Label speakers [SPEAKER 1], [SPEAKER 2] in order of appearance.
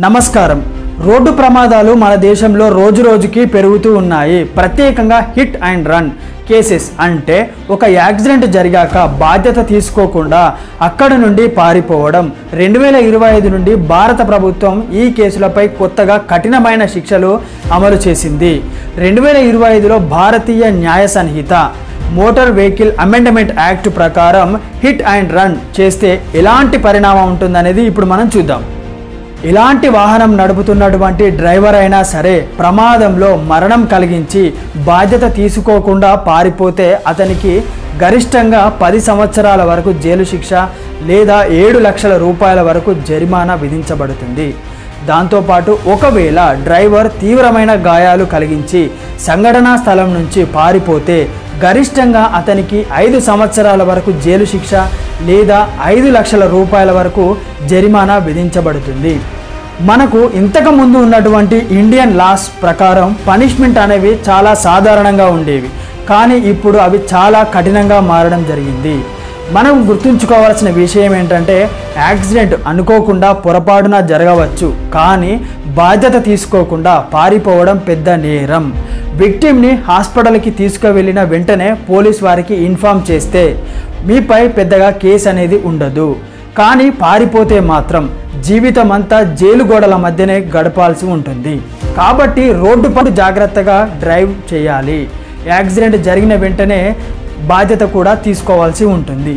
[SPEAKER 1] నమస్కారం. రోడ్డు ప్రమాదాలు మన దేశంలో రోజు రోజుకి పెరుగుతూ ఉన్నాయి. ప్రత్యేకంగా హిట్ అండ్ రన్ కేసెస్ అంటే ఒక యాక్సిడెంట్ జరిగాక బాధ్యత తీసుకోకుండా అక్కడ నుండి పారిపోవడం. 2025 నుండి భారత ప్రభుత్వం ఈ కేసులపై కొత్తగా కఠినమైన శిక్షలు అమలు చేసింది. 2025లో భారతీయ న్యాయ సంహిత మోటార్ వెహికల్ అమెండ్మెంట్ యాక్ట్ ప్రకారం హిట్ అండ్ రన్ చేస్తే ఎలాంటి పరిణామం ఉంటుందనేది ఇప్పుడు మనం చూద్దాం. ఇలాంటి వాహనం నడుపుతున్నటువంటి డ్రైవర్ అయినా సరే ప్రమాదంలో మరణం కలిగించి బాధ్యత తీసుకోకుండా పారిపోతే అతనికి గరిష్టంగా 10 సంవత్సరాల వరకు జైలు శిక్ష లేదా 7 లక్షల రూపాయల వరకు జరిమానా విధించబడుతుంది. దాంతోపాటు ఒకవేళ డ్రైవర్ తీవ్రమైన గాయాలు కలిగించి సంఘటనా స్థలం నుంచి పారిపోతే గరిష్టంగా అతనికి 5 సంవత్సరాల వరకు జైలు శిక్ష లేదా 5 లక్షల రూపాయల వరకు జరిమానా విధించబడుతుంది. మనకు ఇంతకు ముందు ఉన్నటువంటి ఇండియన్ లాస్ ప్రకారం పనిష్మెంట్ అనేవి చాలా సాధారణంగా ఉండేవి, కానీ ఇప్పుడు అవి చాలా కఠినంగా మారడం జరిగింది. మనం గుర్తుంచుకోవాల్సిన విషయం ఏంటంటే యాక్సిడెంట్ అనుకోకుండా పొరపాటున జరగవచ్చు, కానీ బాధ్యత తీసుకోకుండా పారిపోవడం పెద్ద నేరం. విక్టిమ్ని హాస్పిటల్కి తీసుకువెళ్ళిన వెంటనే పోలీస్ వారికి ఇన్ఫామ్ చేస్తే మీపై పెద్దగా కేసు అనేది ఉండదు, కానీ పారిపోతే మాత్రం జీవితం అంతా జైలు గోడల మధ్యనే గడపాల్సి ఉంటుంది. కాబట్టి రోడ్డు పై జాగ్రత్తగా డ్రైవ్ చేయాలి. యాక్సిడెంట్ జరిగిన వెంటనే బాధ్యత కూడా తీసుకోవాల్సి ఉంటుంది.